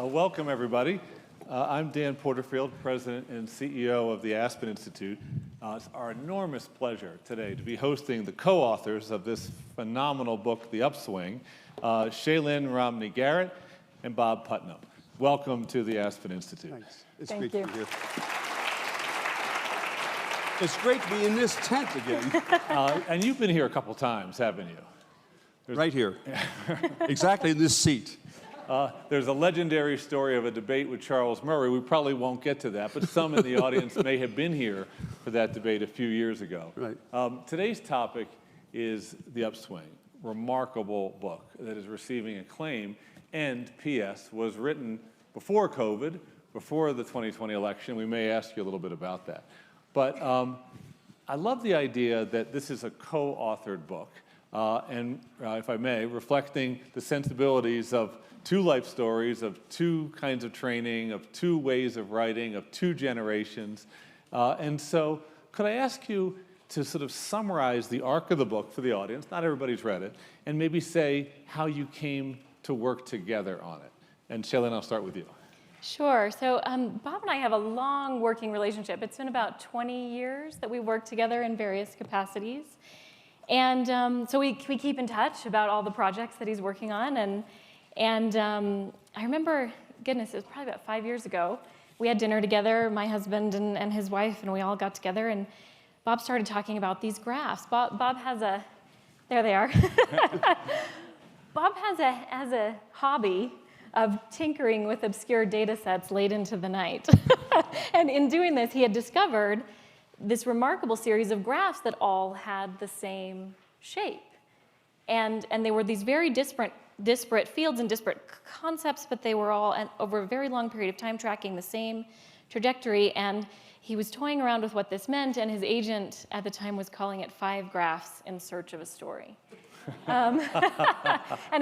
Welcome, everybody. I'm Dan Porterfield, President and CEO of the Aspen Institute. It's our enormous pleasure today to be hosting the co-authors of this phenomenal book, The Upswing, Shaylyn Romney Garrett and Bob Putnam. Welcome to the Aspen Institute. Thanks. It's Thank great you. to be here. It's great to be in this tent again. And you've been here a couple times, haven't you? Right here. Exactly in this seat. There's a legendary story of a debate with Charles Murray. We probably won't get to that, but some in the audience may have been here for that debate a few years ago. Right. Today's topic is The Upswing, remarkable book that is receiving acclaim, and P.S. was written before COVID, before the 2020 election. We may ask you a little bit about that. But I love the idea that this is a co-authored book, and if I may, reflecting the sensibilities of two life stories, of two kinds of training, of two ways of writing, of two generations. And so could I ask you to sort of summarize the arc of the book for the audience? Not everybody's read it, and maybe say how you came to work together on it. And Shaylyn, I'll start with you. Sure. So Bob and I have a long working relationship. It's been about 20 years that we worked together in various capacities. And so we keep in touch about all the projects that he's working on. And I remember, goodness, it was probably about 5 years ago, we had dinner together, my husband and his wife, and we all got together, and Bob started talking about these graphs. Bob has a, there they are. Bob has a hobby of tinkering with obscure data sets late into the night. And in doing this, he had discovered this remarkable series of graphs that all had the same shape. And they were these very disparate fields and disparate concepts, but they were all, over a very long period of time, tracking the same trajectory. And he was toying around with what this meant, and his agent at the time was calling it 5 graphs in search of a story. And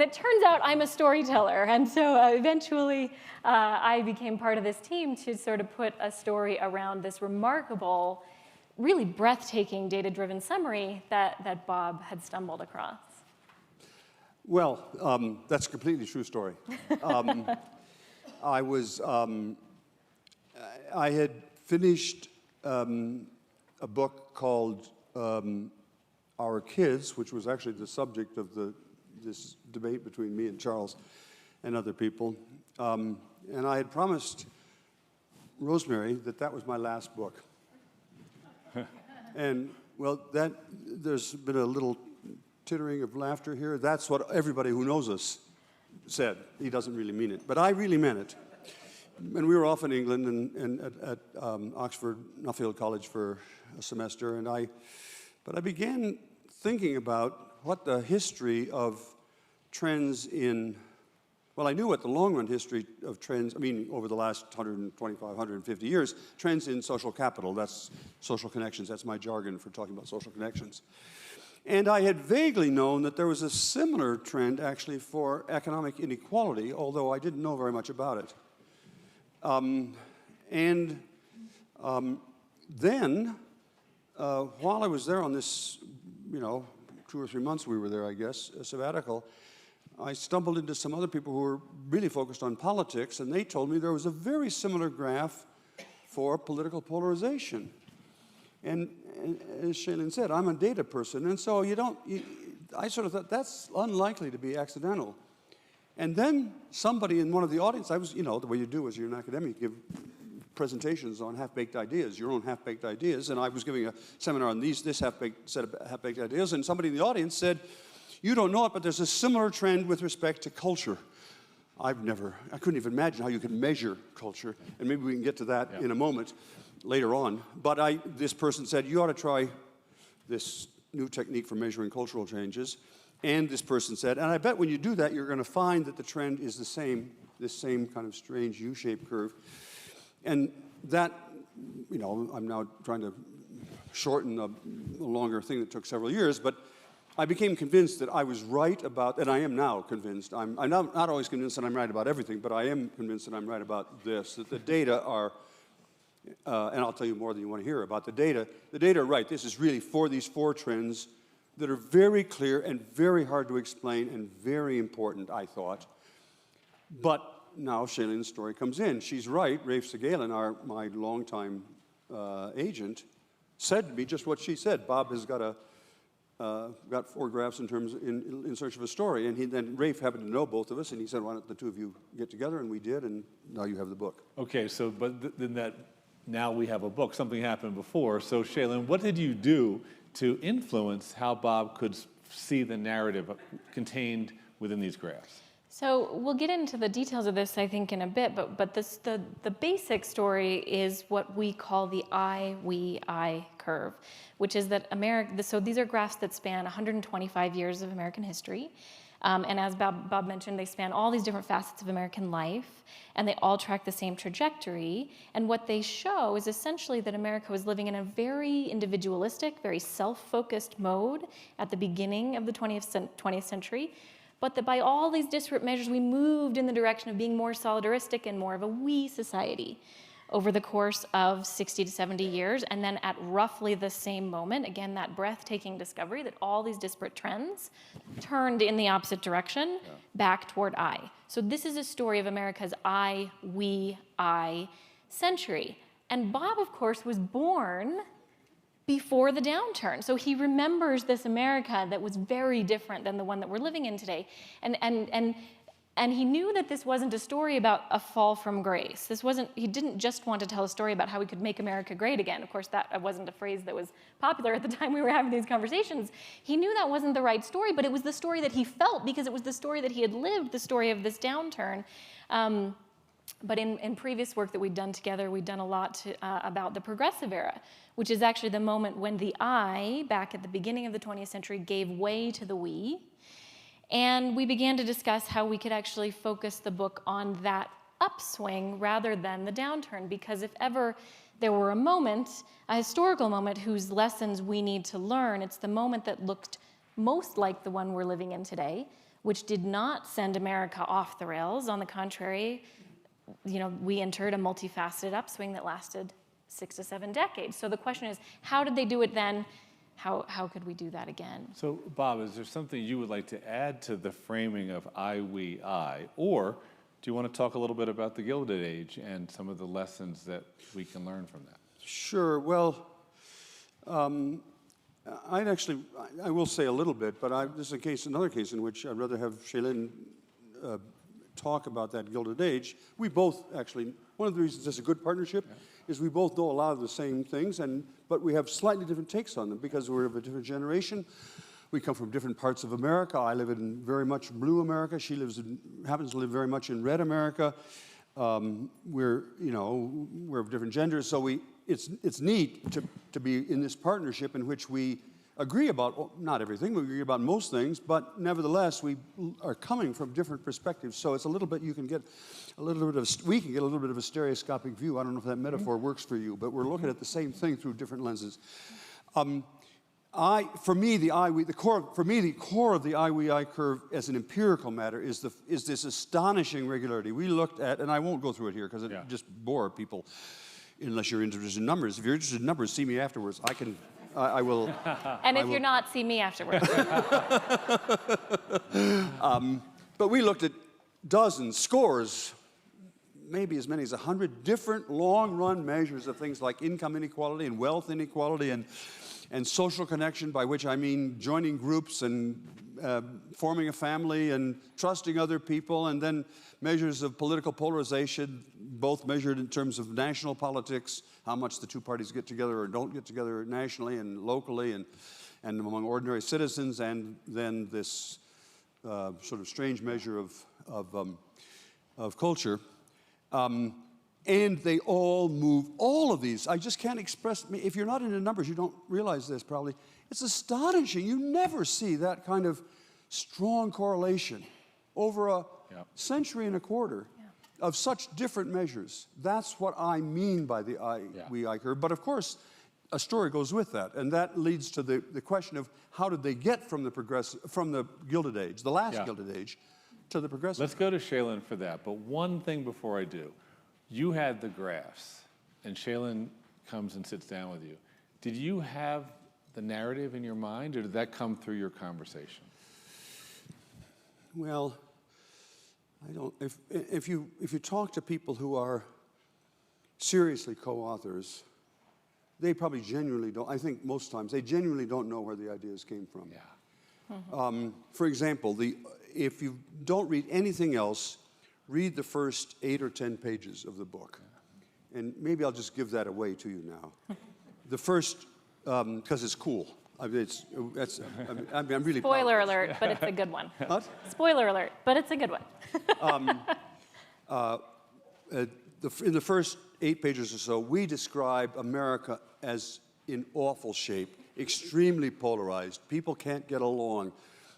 it turns out I'm a storyteller, and so eventually I became part of this team to sort of put a story around this remarkable, really breathtaking data-driven summary that Bob had stumbled across. Well, that's a completely true story. I had finished a book called Our Kids, which was actually the subject of this debate between me and Charles and other people. And I had promised Rosemary that was my last book. And, well, there's been a little tittering of laughter here. That's what everybody who knows us said. He doesn't really mean it. But I really meant it. And we were off in England and at Oxford, Nuffield College for a semester, but I began thinking about what the history of trends in, well, I knew what the long-run history of trends, over the last 125, 150 years, trends in social capital, that's social connections, that's my jargon for talking about social connections. And I had vaguely known that there was a similar trend, actually, for economic inequality, although I didn't know very much about it. Then, while I was there on this, 2 or 3 months we were there, I guess, a sabbatical, I stumbled into some other people who were really focused on politics, and they told me there was a very similar graph for political polarization. And as Shaylyn said, I'm a data person, and so I sort of thought that's unlikely to be accidental. And then somebody in one of the audience, the way you do as you're an academic, you give presentations on half-baked ideas, your own half-baked ideas, and I was giving a seminar on this set of half-baked ideas, and somebody in the audience said, "You don't know it, but there's a similar trend with respect to culture." I couldn't even imagine how you could measure culture, and maybe we can get to that in a moment later on. But this person said, "You ought to try this new technique for measuring cultural changes." And this person said, "And I bet when you do that, you're going to find that the trend is this same kind of strange U-shaped curve." And that, I'm now trying to shorten a longer thing that took several years, but I became convinced that I was right about, and I am now convinced, I'm not always convinced that I'm right about everything, but I am convinced that I'm right about this, that the data are, and I'll tell you more than you want to hear about the data. The data are right. This is really for these 4 trends that are very clear and very hard to explain and very important, I thought. But now Shaylyn's story comes in. She's right. Rafe Segalen, my longtime agent, said to me just what she said. Bob has got got 4 graphs in search of a story, and then Rafe happened to know both of us, and he said, "Why don't the two of you get together?" And we did, and now you have the book. Okay, so then now we have a book. Something happened before. So Shaylyn, what did you do to influence how Bob could see the narrative contained within these graphs? So we'll get into the details of this, I think, in a bit, but the basic story is what we call the I curve, which is that so these are graphs that span 125 years of American history. And as Bob mentioned, they span all these different facets of American life, and they all track the same trajectory. And what they show is essentially that America was living in a very individualistic, very self-focused mode at the beginning of the 20th century, but that by all these disparate measures, we moved in the direction of being more solidaristic and more of a we society over the course of 60 to 70 years. And then at roughly the same moment, again, that breathtaking discovery that all these disparate trends turned in the opposite direction, back toward I. So this is a story of America's I, we, I century. And Bob, of course, was born before the downturn. So he remembers this America that was very different than the one that we're living in today. And he knew that this wasn't a story about a fall from grace. He didn't just want to tell a story about how we could make America great again. Of course, that wasn't a phrase that was popular at the time we were having these conversations. He knew that wasn't the right story, but it was the story that he felt because it was the story that he had lived, the story of this downturn. But in previous work that we'd done together, we'd done a lot about the progressive era, which is actually the moment when the I, back at the beginning of the 20th century, gave way to the we. And we began to discuss how we could actually focus the book on that upswing rather than the downturn, because if ever there were a historical moment whose lessons we need to learn, it's the moment that looked most like the one we're living in today, which did not send America off the rails. On the contrary, we entered a multifaceted upswing that lasted 6 to 7 decades. So the question is, how did they do it then? How could we do that again? So, Bob, is there something you would like to add to the framing of I, we, I? Or do you want to talk a little bit about the Gilded Age and some of the lessons that we can learn from that? Sure. Well, I will say a little bit, but this is another case in which I'd rather have Shaylyn talk about that Gilded Age. We both actually, one of the reasons it's a good partnership is we both know a lot of the same things, but we have slightly different takes on them because we're of a different generation. We come from different parts of America. I live in very much blue America. She happens to live very much in red America. We're of different genders, so it's neat to be in this partnership in which we agree about, not everything, we agree about most things, but nevertheless, we are coming from different perspectives. So it's a little bit, we can get a little bit of a stereoscopic view. I don't know if that metaphor works for you, but we're looking at the same thing through different lenses. For me, the core of the I curve as an empirical matter is this astonishing regularity. We looked at, and I won't go through it here because it just bore people, unless you're interested in numbers. If you're interested in numbers, see me afterwards. I will. And if you're not, see me afterwards. But we looked at dozens, scores, maybe as many as 100 different long-run measures of things like income inequality and wealth inequality and social connection, by which I mean joining groups and forming a family and trusting other people, and then measures of political polarization, both measured in terms of national politics, how much the two parties get together or don't get together nationally and locally and among ordinary citizens, and then this sort of strange measure of culture. And they all move, all of these. I just can't express, if you're not into numbers, you don't realize this probably. It's astonishing. You never see that kind of strong correlation over a century and a quarter of such different measures. That's what I mean by the I curve. But of course, a story goes with that, and that leads to the question of how did they get from the Gilded Age, the last Gilded Age, to the progressive. Let's go to Shaylyn for that. But one thing before I do. You had the graphs, and Shaylyn comes and sits down with you. Did you have the narrative in your mind, or did that come through your conversation? Well, I don't, if you talk to people who are seriously co-authors, they probably genuinely don't, I think most times, they genuinely don't know where the ideas came from. Yeah. For example, if you don't read anything else, read the first 8 or 10 pages of the book. And maybe I'll just give that away to you now. The first, because it's cool. I'm really proud Spoiler of this. alert, but it's a good one. What? Spoiler alert, but it's a good one. In the first 8 pages or so, we describe America as in awful shape, extremely polarized, people can't get along,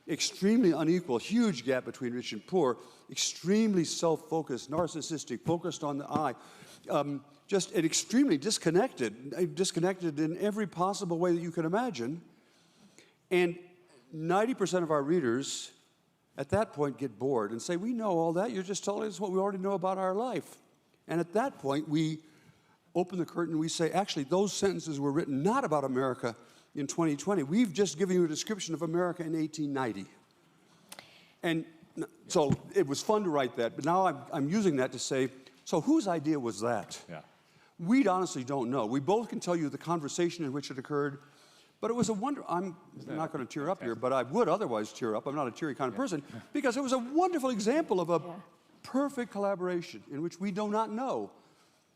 extremely unequal, huge gap between rich and poor, extremely self-focused, narcissistic, focused on the I, just an extremely disconnected in every possible way that you can imagine. And 90% of our readers at that point get bored and say, we know all that, you're just telling us what we already know about our life. And at that point, we open the curtain and we say, actually, those sentences were written not about America in 2020. We've just given you a description of America in 1890. And so it was fun to write that, but now I'm using that to say, so whose idea was that? Yeah. We honestly don't know. We both can tell you the conversation in which it occurred, but it was a wonder. I'm not going to tear up here, but I would otherwise tear up. I'm not a teary kind of person, because it was a wonderful example of a perfect collaboration in which we do not know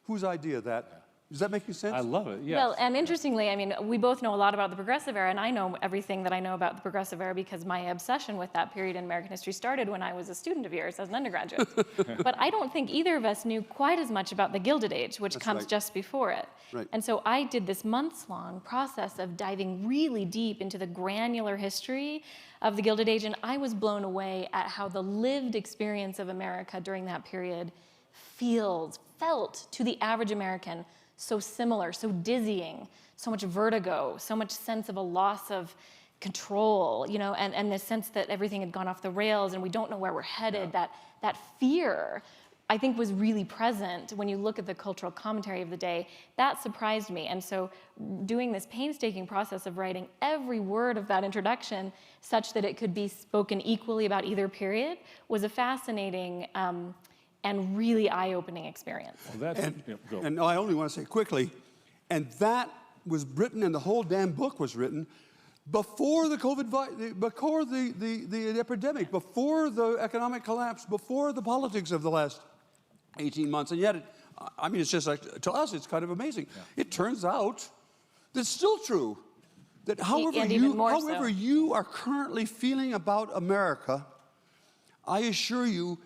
whose idea that. Does that make sense? I love it, yes. Well, and interestingly, I mean, we both know a lot about the Progressive Era, and I know everything that I know about the Progressive Era because my obsession with that period in American history started when I was a student of yours as an undergraduate. But I don't think either of us knew quite as much about the Gilded Age, which That's comes right. just before it. Right. And so I did this months-long process of diving really deep into the granular history of the Gilded Age, and I was blown away at how the lived experience of America during that period felt to the average American so similar, so dizzying, so much vertigo, so much sense of a loss of control, you know, and the sense that everything had gone off the rails and we don't know where we're headed. Yeah. That fear, I think, was really present when you look at the cultural commentary of the day. That surprised me. And so doing this painstaking process of writing every word of that introduction such that it could be spoken equally about either period was a fascinating and really eye-opening experience. Well, that's, go. And I only want to say quickly, and that was written, and the whole damn book was written before the before the epidemic, before the economic collapse, before the politics of the last 18 months. And yet, I mean, it's just like, to us, it's kind of amazing. Yeah. It turns out that it's still true that however you are currently feeling about America, I assure you,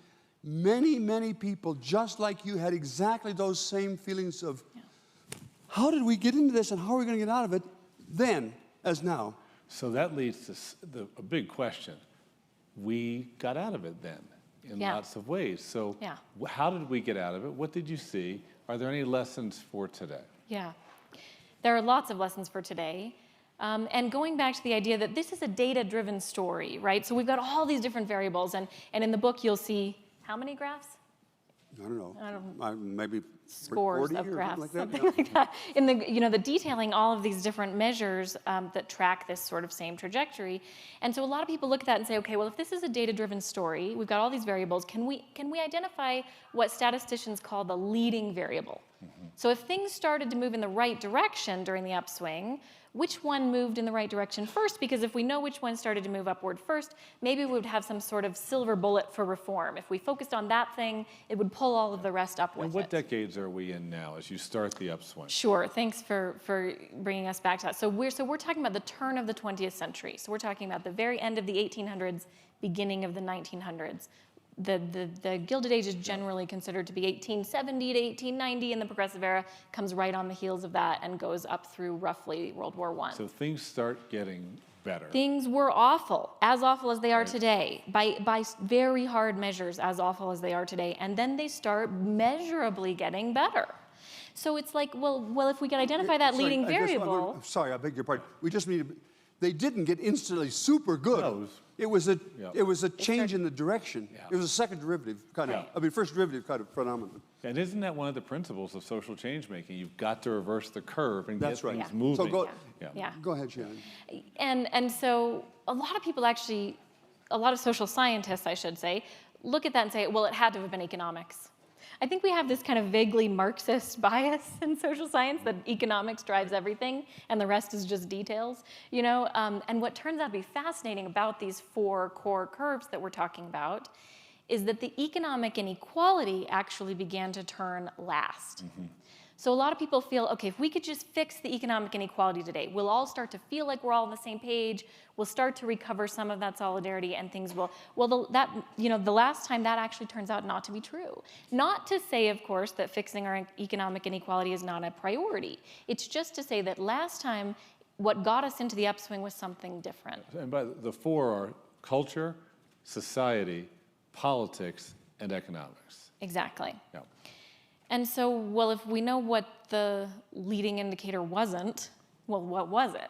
many, many people just like you had exactly those same feelings of, how did we get into this and how are we going to get out of it then as now? So that leads to a big question. We got out of it then in lots of ways. So how did we get out of it? What did you see? Are there any lessons for today? Yeah, there are lots of lessons for today. And going back to the idea that this is a data-driven story, right? So we've got all these different variables, and in the book you'll see how many graphs? I don't know. Maybe scores 40 of graphs, something like that. In the detailing all of these different measures that track this sort of same trajectory. And so a lot of people look at that and say, okay, well, if this is a data-driven story, we've got all these variables, can we identify what statisticians call the leading variable? Mm-hmm. So if things started to move in the right direction during the upswing, which one moved in the right direction first? Because if we know which one started to move upward first, maybe we would have some sort of silver bullet for reform. If we focused on that thing, it would pull all of the rest up with it. And what decades are we in now as you start the upswing? Sure, thanks for bringing us back to that. So we're talking about the turn of the 20th century. So we're talking about the very end of the 1800s, beginning of the 1900s. The Gilded Age is generally considered to be 1870 to 1890, and the Progressive Era comes right on the heels of that and goes up through roughly World War I. So things start getting better. Things were awful as they are today, by very hard measures, as awful as they are today, and then they start measurably getting better. So it's like, well, if we can identify that leading variable. Sorry, I beg your pardon. We just need to. They didn't get instantly super good. No, it was a change in the direction. Yeah. It was a second derivative kind of. I mean, first derivative kind of phenomenon. And isn't that one of the principles of social change making? You've got to reverse the curve and That's get right. things moving. So go ahead, Shaylyn. And so a lot of people actually, a lot of social scientists, I should say, look at that and say, well, it had to have been economics. I think we have this kind of vaguely Marxist bias in social science that economics drives everything and the rest is just details, you know? And what turns out to be fascinating about these 4 core curves that we're talking about is that the economic inequality actually began to turn last. So a lot of people feel, okay, if we could just fix the economic inequality today, we'll all start to feel like we're all on the same page, we'll start to recover some of that solidarity and things will, well, the last time that actually turns out not to be true. Not to say, of course, that fixing our economic inequality is not a priority. It's just to say that last time, what got us into the upswing was something different. And by the 4 are culture, society, politics, and economics. Exactly. Yeah. And so, well, if we know what the leading indicator wasn't, well, what was it?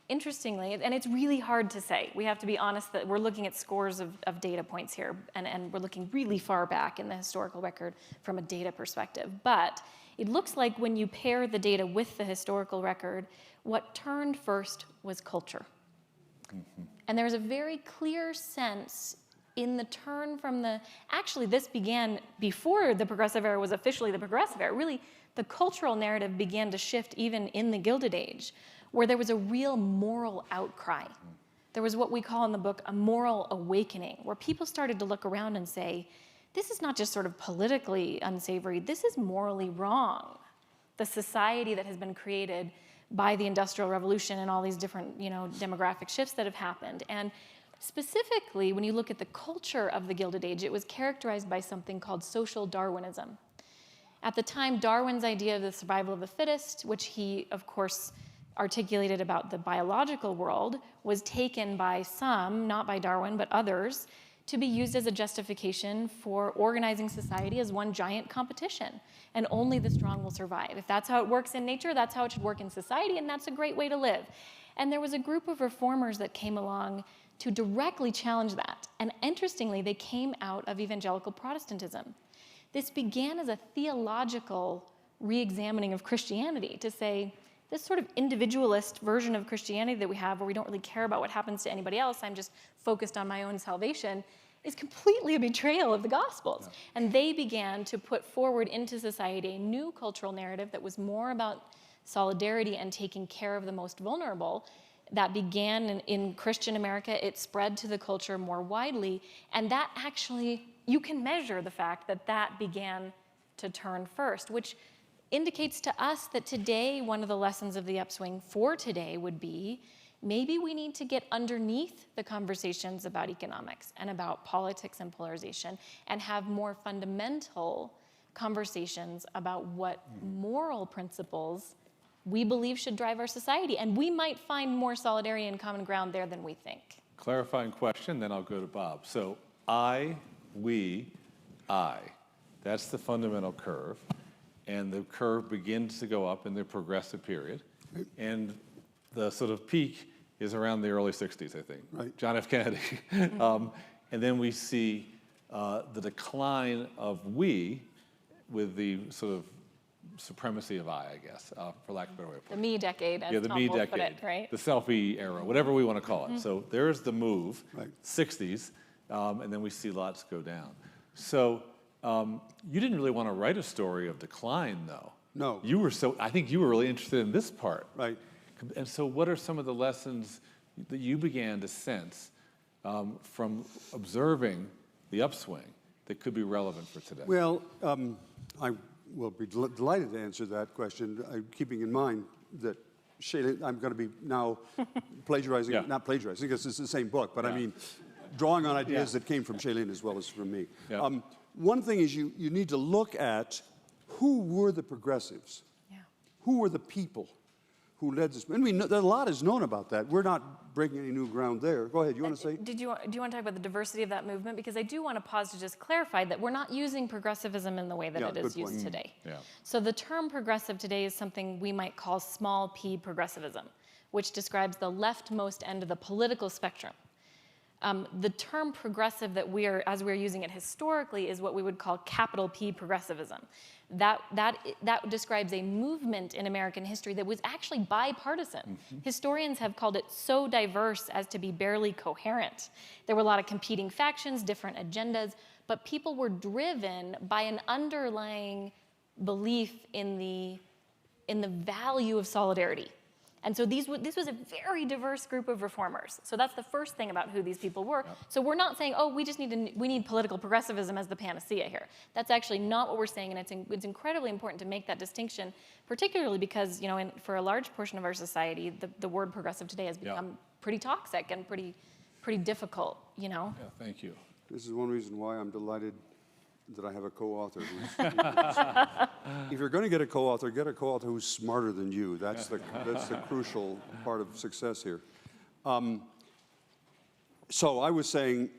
Interestingly, and it's really hard to say. We have to be honest that we're looking at scores of data points here, and we're looking really far back in the historical record from a data perspective. But it looks like when you pair the data with the historical record, what turned first was culture. And there was a very clear sense in the turn from actually this began before the progressive era was officially the progressive era. Really, the cultural narrative began to shift even in the Gilded Age, where there was a real moral outcry. There was what we call in the book a moral awakening, where people started to look around and say, this is not just sort of politically unsavory, this is morally wrong. The society that has been created by the Industrial Revolution and all these different, demographic shifts that have happened. And specifically, when you look at the culture of the Gilded Age, it was characterized by something called social Darwinism. At the time, Darwin's idea of the survival of the fittest, which he, of course, articulated about the biological world, was taken by some, not by Darwin, but others, to be used as a justification for organizing society as one giant competition. And only the strong will survive. If that's how it works in nature, that's how it should work in society, and that's a great way to live. And there was a group of reformers that came along to directly challenge that. And interestingly, they came out of evangelical Protestantism. This began as a theological re-examining of Christianity to say, this sort of individualist version of Christianity that we have, where we don't really care about what happens to anybody else, I'm just focused on my own salvation, is completely a betrayal of the Gospels. Yeah. And they began to put forward into society a new cultural narrative that was more about solidarity and taking care of the most vulnerable. That began in Christian America, it spread to the culture more widely, and that actually, you can measure the fact that that began to turn first, which indicates to us that today, one of the lessons of the upswing for today would be, maybe we need to get underneath the conversations about economics and about politics and polarization and have more fundamental conversations about what moral principles we believe should drive our society. And we might find more solidarity and common ground there than we think. Clarifying question, then I'll go to Bob. So I, we, I. That's the fundamental curve. And the curve begins to go up in the progressive period. And the sort of peak is around the early 60s, I think. Right. John F. Kennedy. And then we see the decline of we with the sort of supremacy of I guess, for lack of a better way of putting it. The me decade, as the Tom me Wolfe decade, put it, right? The selfie era, whatever we want to call it. So there's the move, Right. 60s, and then we see lots go down. So you didn't really want to write a story of decline, though. No. I think you were really interested in this part. Right. And so what are some of the lessons that you began to sense from observing the upswing that could be relevant for today? Well, I will be delighted to answer that question, keeping in mind that Shaylyn, I'm going to be now plagiarizing, not plagiarizing, because it's the same book, but I mean, drawing on ideas that came from Shaylyn as well as from me. Yeah. One thing is you need to look at who were the progressives, who were the people who led this. And a lot is known about that. We're not breaking any new ground there. Go ahead, you want to say? Do you want to talk about the diversity of that movement? Because I do want to pause to just clarify that we're not using progressivism in the way that it is used today. Yeah. So the term progressive today is something we might call small p progressivism, which describes the leftmost end of the political spectrum. The term progressive that as we're using it historically is what we would call capital P progressivism. That describes a movement in American history that was actually bipartisan. Historians have called it so diverse as to be barely coherent. There were a lot of competing factions, different agendas, but people were driven by an underlying belief in the value of solidarity. And so this was a very diverse group of reformers. So that's the first thing about who these people were. Yep. So we're not saying, oh, we need political progressivism as the panacea here. That's actually not what we're saying, and it's incredibly important to make that distinction, particularly because, for a large portion of our society, the word progressive today has become pretty toxic and pretty difficult, Yeah, thank you. This is one reason why I'm delighted that I have a co-author. If you're going to get a co-author who's smarter than you. That's the crucial part of success here. So I was saying,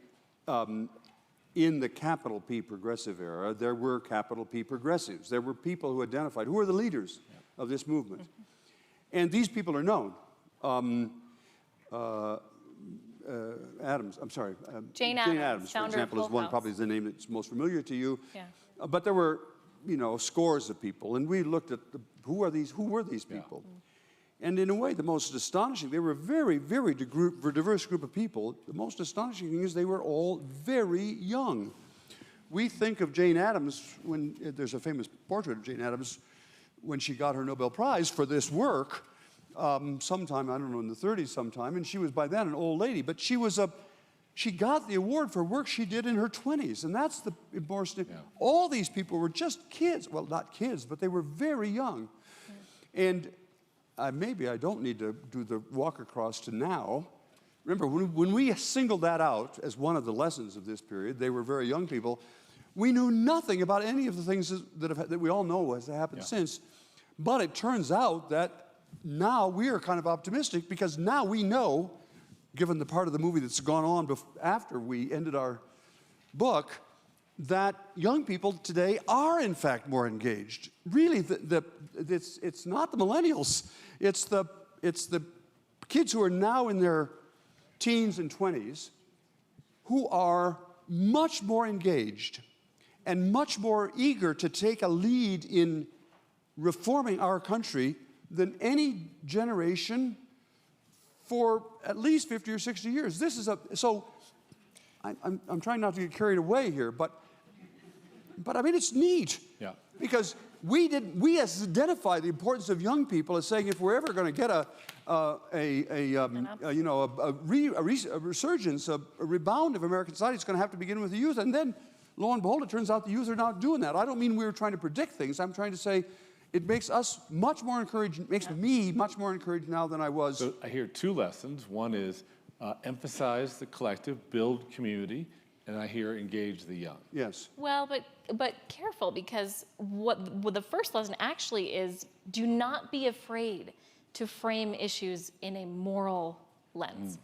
in the capital P progressive era, there were capital P progressives. There were people who identified who are the leaders of this movement. And these people are known. Jane Addams, for example, is one, probably the name that's most familiar to you. Yeah. But there were, scores of people, and we looked at who were these people. Yeah. And in a way, the most astonishing, they were a very, very diverse group of people. The most astonishing thing is they were all very young. We think of Jane Addams, when there's a famous portrait of Jane Addams, when she got her Nobel Prize for this work, sometime, I don't know, in the 30s sometime, and she was by then an old lady, but she got the award for work she did in her 20s, and that's the important. Yeah. All these people were just kids. Well, not kids, but they were very young. Yeah. And maybe I don't need to do the walk across to now. Remember, when we singled that out as one of the lessons of this period, they were very young people, we knew nothing about any of the things that we all know has happened since. But it turns out that now we are kind of optimistic because now we know, given the part of the movie that's gone on after we ended our book, that young people today are in fact more engaged. Really, it's not the millennials. It's the kids who are now in their teens and 20s who are much more engaged and much more eager to take a lead in reforming our country than any generation for at least 50 or 60 years. This is so I'm trying not to get carried away here, but I mean, it's neat. Yeah. Because we identify the importance of young people as saying if we're ever going to get a resurgence, a rebound of American society, it's going to have to begin with the youth. And then, lo and behold, it turns out the youth are not doing that. I don't mean we were trying to predict things. I'm trying to say it makes us much more encouraged, makes me much more encouraged now than I was. So I hear two lessons. One is emphasize the collective, build community, and I hear engage the young. Yes. Well, but careful, because what the first lesson actually is, do not be afraid to frame issues in a moral lens.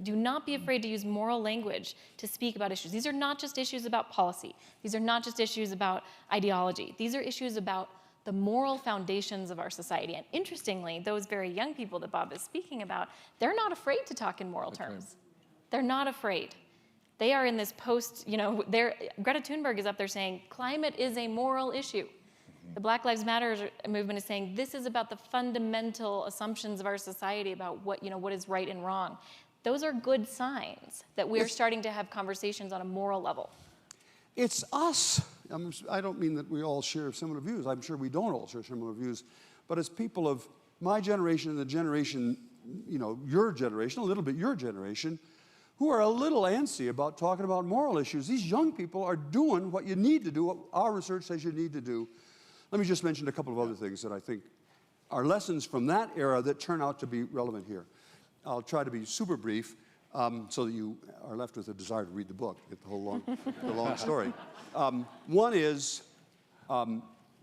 Do not be afraid to use moral language to speak about issues. These are not just issues about policy. These are not just issues about ideology. These are issues about the moral foundations of our society. And interestingly, those very young people that Bob is speaking about, they're not afraid to talk in moral terms. They're not afraid. They are in this Greta Thunberg is up there saying, climate is a moral issue. The Black Lives Matter movement is saying, this is about the fundamental assumptions of our society about what is right and wrong. Those are good signs that we are starting to have conversations on a moral level. It's us. I don't mean that we all share similar views. I'm sure we don't all share similar views. But as people of my generation and the generation, your generation, a little bit your generation, who are a little antsy about talking about moral issues, these young people are doing what you need to do, what our research says you need to do. Let me just mention a couple of other things that I think are lessons from that era that turn out to be relevant here. I'll try to be super brief so that you are left with a desire to read the book, get the whole long story. One is,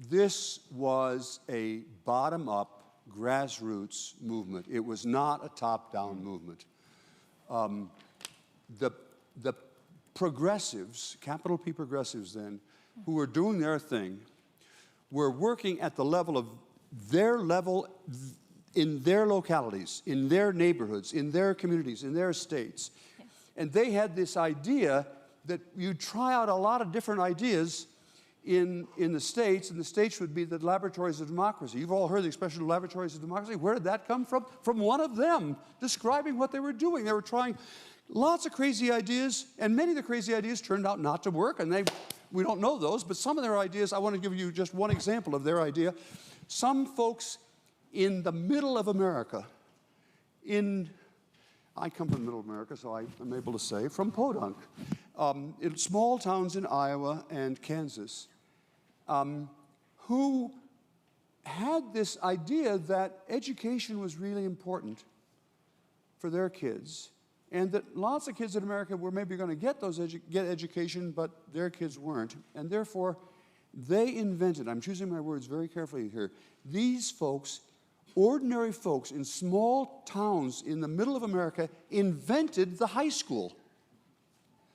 this was a bottom-up, grassroots movement. It was not a top-down movement. The progressives, capital P progressives then, who were doing their thing, were working at the level in their localities, in their neighborhoods, in their communities, in their states. Yes. And they had this idea that you try out a lot of different ideas in the states, and the states would be the Laboratories of Democracy. You've all heard the expression Laboratories of Democracy. Where did that come from? From one of them describing what they were doing. They were trying Lots of crazy ideas, and many of the crazy ideas turned out not to work, and we don't know those, but some of their ideas, I want to give you just one example of their idea. Some folks in the middle of America, I come from the middle of America, so I'm able to say, from Podunk, in small towns in Iowa and Kansas, who had this idea that education was really important for their kids, and that lots of kids in America were maybe going to get education, but their kids weren't, and therefore they invented, I'm choosing my words very carefully here, these folks, ordinary folks in small towns in the middle of America, invented the high school.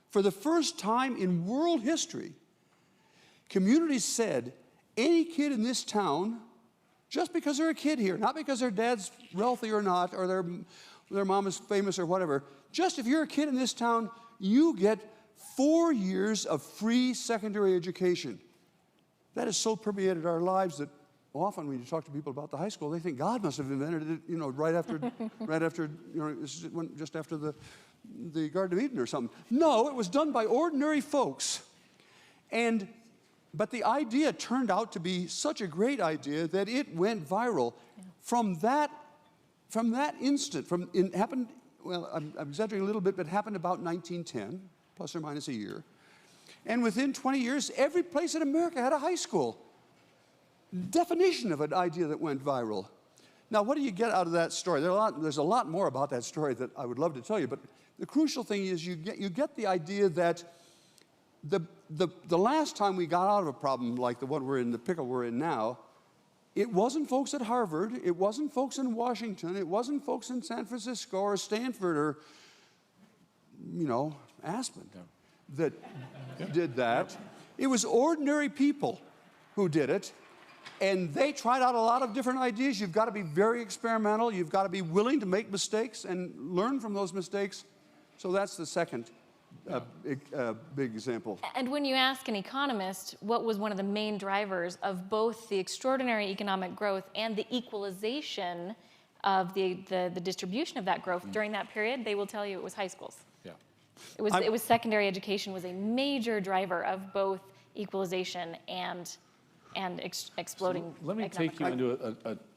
For the first time in world history, communities said, any kid in this town, just because they're a kid here, not because their dad's wealthy or not, or their mom is famous or whatever, just if you're a kid in this town, you get 4 years of free secondary education. That has so permeated our lives that often when you talk to people about the high school, they think God must have invented it, you know, right after, you know, just after the Garden of Eden or something. No, it was done by ordinary folks. But the idea turned out to be such a great idea that it went viral. Yeah. From that instant, it happened, well, I'm exaggerating a little bit, but it happened about 1910, plus or minus a year. And within 20 years, every place in America had a high school. Definition of an idea that went viral. Now, what do you get out of that story? There's a lot more about that story that I would love to tell you, but the crucial thing is you get the idea that the last time we got out of a problem like the one we're in, the pickle we're in now, it wasn't folks at Harvard, it wasn't folks in Washington, it wasn't folks in San Francisco or Stanford or, you know, Aspen that did that. It was ordinary people who did it, and they tried out a lot of different ideas. You've got to be very experimental, you've got to be willing to make mistakes and learn from those mistakes. So that's the second big example. And when you ask an economist what was one of the main drivers of both the extraordinary economic growth and the equalization of the distribution of that growth during that period, they will tell you it was high schools. Yeah. It was secondary education was a major driver of both equalization and exploding. So let me take you into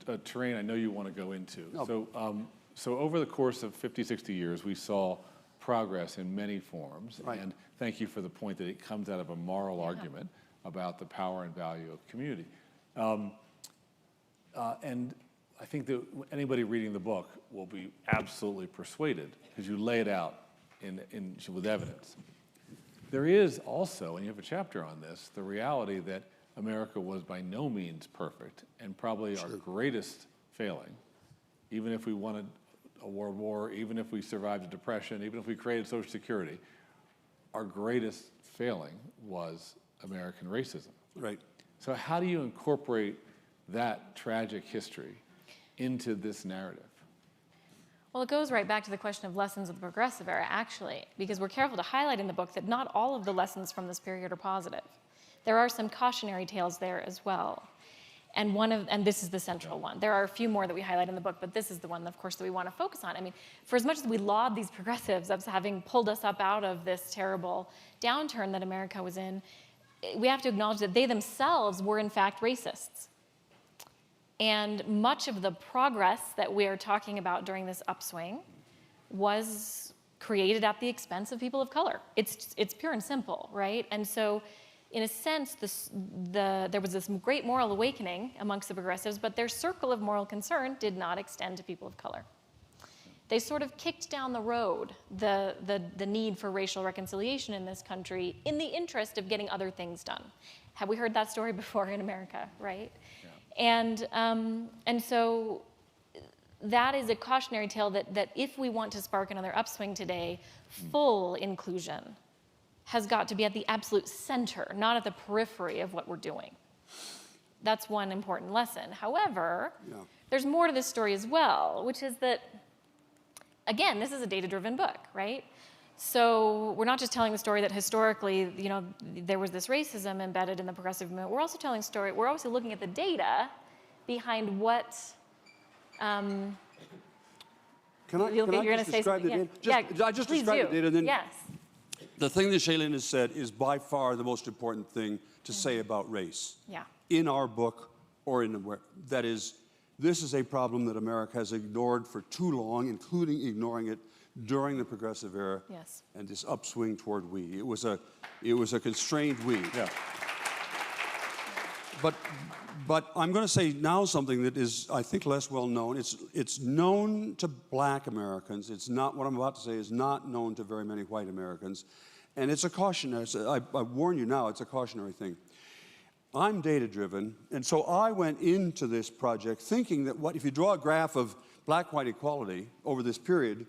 a terrain I know you want to go into. No. So over the course of 50, 60 years, we saw progress in many forms, right. And thank you for the point that it comes out of a moral argument about the power and value of community. And I think that anybody reading the book will be absolutely persuaded because you lay it out with evidence. There is also, and you have a chapter on this, the reality that America was by no means perfect and probably our greatest failing, even if we wanted a world war, even if we survived a depression, even if we created Social Security, our greatest failing was American racism. Right. So how do you incorporate that tragic history into this narrative? Well, it goes right back to the question of lessons of the progressive era, actually, because we're careful to highlight in the book that not all of the lessons from this period are positive. There are some cautionary tales there as well. And this is the central one. There are a few more that we highlight in the book, but this is the one, of course, that we want to focus on. I mean, for as much as we laud these progressives as having pulled us up out of this terrible downturn that America was in, we have to acknowledge that they themselves were, in fact, racists. And much of the progress that we are talking about during this upswing was created at the expense of people of color. It's pure and simple, right? And so, in a sense, there was this great moral awakening amongst the progressives, but their circle of moral concern did not extend to people of color. They sort of kicked down the road the need for racial reconciliation in this country in the interest of getting other things done. Have we heard that story before in America, right? Yeah. And so that is a cautionary tale that if we want to spark another upswing today, full inclusion has got to be at the absolute center, not at the periphery of what we're doing. That's one important lesson. However, there's more to this story as well, which is that, again, this is a data-driven book, right? So we're not just telling the story that historically, you know, there was this racism embedded in the progressive movement. We're also telling a story, we're also looking at the data behind what Can I You're going just to say describe the something? data? I just please described do. the data, and then Yes. the thing that Shaylyn has said is by far the most important thing to say about race. Yeah. In our book or in the that is, this is a problem that America has ignored for too long, including ignoring it during the progressive era. Yes. And this upswing toward we. It was a constrained we. Yeah. But I'm going to say now something that is, I think, less well known. It's known to black Americans. It's not, what I'm about to say is not known to very many white Americans. And it's a cautionary, I warn you now, it's a cautionary thing. I'm data-driven, and so I went into this project thinking that if you draw a graph of black-white equality over this period,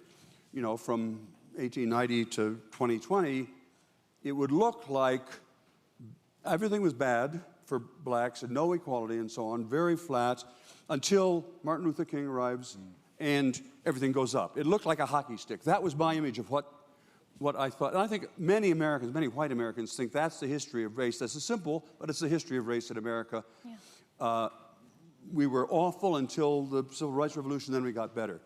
you know, from 1890 to 2020, it would look like everything was bad for blacks and no equality and so on, very flat, until Martin Luther King arrives and everything goes up. It looked like a hockey stick. That was my image of what I thought. And I think many Americans, many white Americans, think that's the history of race. That's simple, but it's the history of race in America. Yeah. We were awful until the Civil Rights Revolution, then we got better.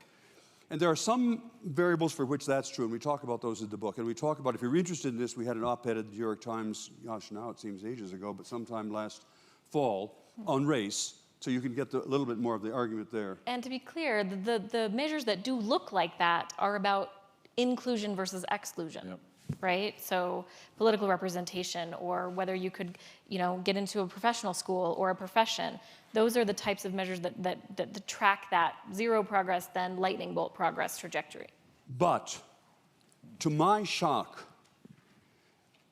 And there are some variables for which that's true, and we talk about those in the book. And we talk about, if you're interested in this, we had an op-ed at the New York Times, gosh, now it seems ages ago, but sometime last fall, on race, so you can get a little bit more of the argument there. And to be clear, the measures that do look like that are about inclusion versus exclusion. Yep. Right? So political representation, or whether you could, you know, get into a professional school or a profession. Those are the types of measures that track that zero progress, then lightning bolt progress trajectory. But to my shock,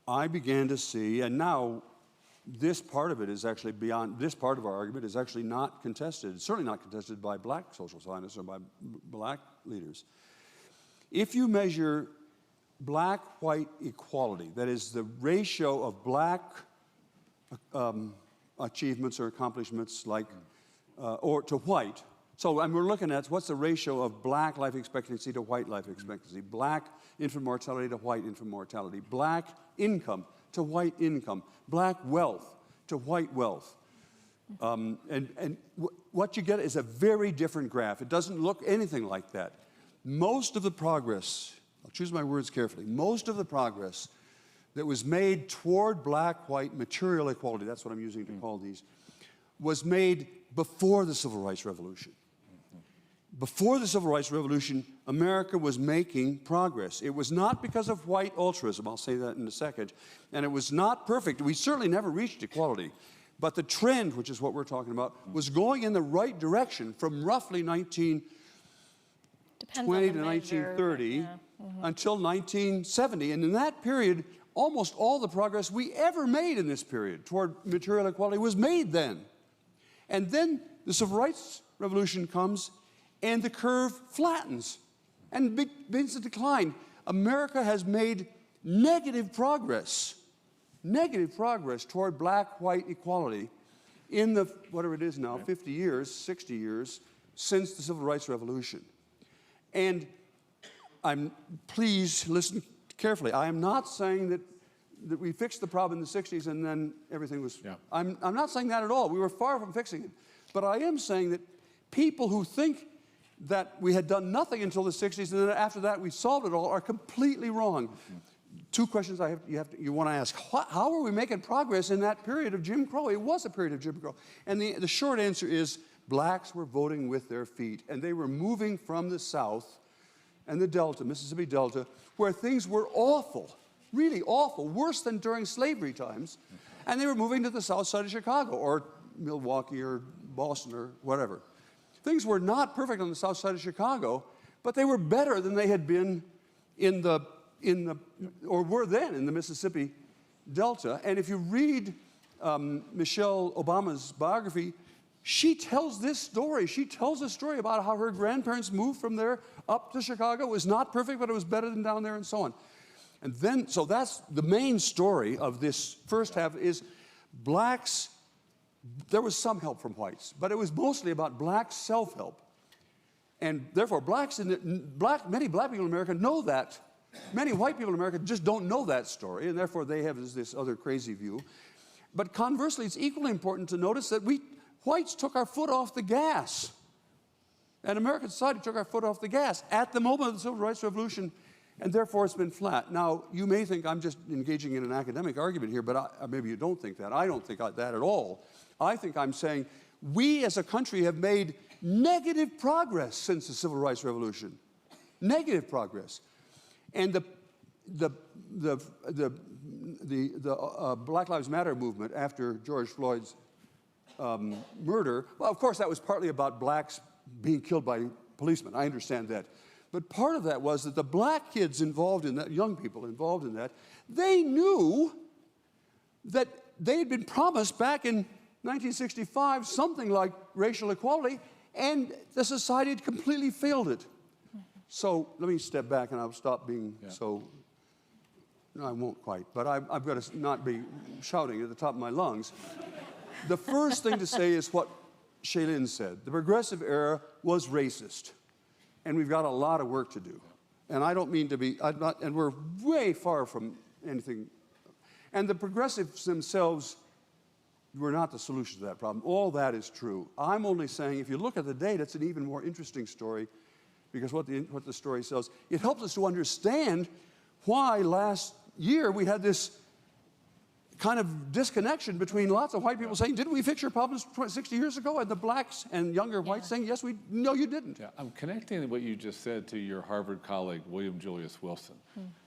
I began to see, and now this part of it is actually beyond, this part of our argument is actually not contested. It's certainly not contested by black social scientists or by black leaders. If you measure black-white equality, that is the ratio of black achievements or accomplishments like, or to white. So we're looking at what's the ratio of black life expectancy to white life expectancy, black infant mortality to white infant mortality, black income to white income, black wealth to white wealth. What you get is a very different graph. It doesn't look anything like that. Most of the progress, I'll choose my words carefully, most of the progress that was made toward black-white material equality, that's what I'm using to call these, was made before the Civil Rights Revolution. Before the Civil Rights Revolution, America was making progress. It was not because of white ultraism, I'll say that in a second, and it was not perfect. We certainly never reached equality, but the trend, which is what we're talking about, was going in the right direction from roughly 1920 to 1930 until 1970. And in that period, almost all the progress we ever made in this period toward material equality was made then. And then the Civil Rights Revolution comes and the curve flattens and begins to decline. America has made negative progress toward black-white equality in the, whatever it is now, 50 years, 60 years since the Civil Rights Revolution. And please listen carefully. I am not saying that we fixed the problem in the 60s and then everything was, I'm not saying that at all. We were far from fixing it. But I am saying that people who think that we had done nothing until the 60s and then after that we solved it all are completely wrong. Two questions you want to ask. How are we making progress in that period of Jim Crow? It was a period of Jim Crow. And the short answer is blacks were voting with their feet, and they were moving from the South and the Delta, Mississippi Delta, where things were awful, really awful, worse than during slavery times, and they were moving to the south side of Chicago or Milwaukee or Boston or whatever. Things were not perfect on the south side of Chicago, but they were better than they had been or were then in the Mississippi Delta. And if you read Michelle Obama's biography, she tells this story. She tells a story about how her grandparents moved from there up to Chicago. It was not perfect, but it was better than down there and so on. And then, so that's the main story of this first half is blacks, there was some help from whites, but it was mostly about black self-help. And therefore, many black people in America know that. Many white people in America just don't know that story, and therefore they have this other crazy view. But conversely, it's equally important to notice that whites took our foot off the gas. And American society took our foot off the gas at the moment of the Civil Rights Revolution, and therefore it's been flat. Now, you may think I'm just engaging in an academic argument here, but maybe you don't think that. I don't think that at all. I think I'm saying we as a country have made negative progress since the Civil Rights Revolution. Negative progress. And the Black Lives Matter movement after George Floyd's murder, well, of course, that was partly about blacks being killed by policemen. I understand that. But part of that was that the black kids involved in that, young people involved in that, they knew that they had been promised back in 1965 something like racial equality, and the society had completely failed it. So let me step back and I'll stop being so, no, I won't quite, but I've got to not be shouting at the top of my lungs. The first thing to say is what Shaylyn said. The progressive era was racist, and we've got a lot of work to do. And I don't mean to be, and we're way far from anything. And the progressives themselves were not the solution to that problem. All that is true. I'm only saying if you look at the data, it's an even more interesting story, because what the story says, it helps us to understand why last year we had this kind of disconnection between lots of white people saying, didn't we fix your problems 60 years ago? And the blacks and younger whites saying, yes, no, you didn't. Yeah, I'm connecting what you just said to your Harvard colleague, William Julius Wilson,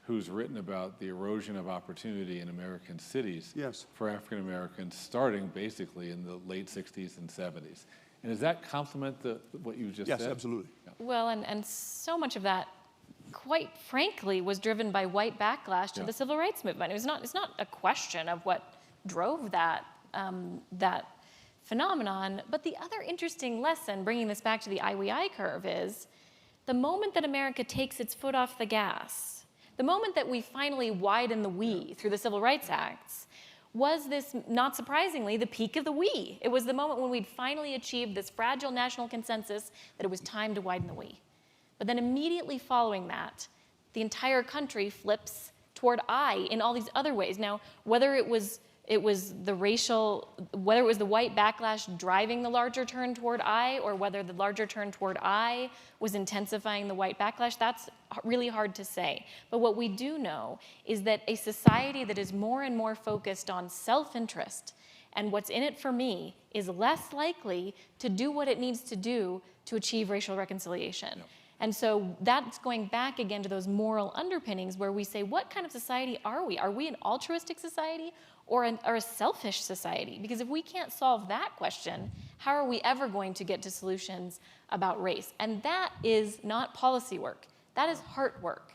who's written about the erosion of opportunity in American cities for African Americans starting basically in the late 60s and 70s. And does that complement what you just said? Yes, absolutely. Yeah. Well, and so much of that, quite frankly, was driven by white backlash to the civil rights movement. It's not a question of what drove that, that phenomenon. But the other interesting lesson, bringing this back to the I-we-I curve, is the moment that America takes its foot off the gas, the moment that we finally widen the we through the Civil Rights Acts, was this, not surprisingly, the peak of the we. It was the moment when we'd finally achieved this fragile national consensus that it was time to widen the we. But then immediately following that, the entire country flips toward I in all these other ways. Now, whether it was the white backlash driving the larger turn toward I, or whether the larger turn toward I was intensifying the white backlash, that's really hard to say. But what we do know is that a society that is more and more focused on self-interest and what's in it for me is less likely to do what it needs to do to achieve racial reconciliation. Yep. And so that's going back again to those moral underpinnings where we say, what kind of society are we? Are we an altruistic society or a selfish society? Because if we can't solve that question, how are we ever going to get to solutions about race? And that is not policy work. That is heart work.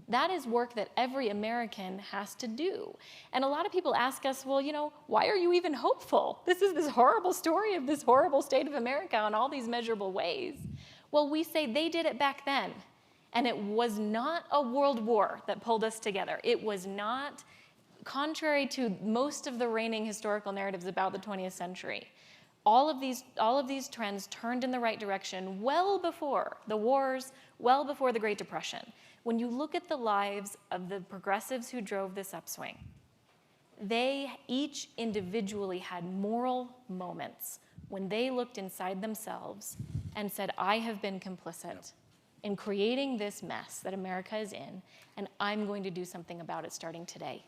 That is work that every American has to do. And a lot of people ask us, well, why are you even hopeful? This is this horrible story of this horrible state of America in all these measurable ways. Well, we say they did it back then, and it was not a world war that pulled us together. It was not, contrary to most of the reigning historical narratives about the 20th century. All of these trends turned in the right direction well before the wars, well before the Great Depression. When you look at the lives of the progressives who drove this upswing, they each individually had moral moments when they looked inside themselves and said, I have been complicit in creating this mess that America is in, and I'm going to do something about it starting today.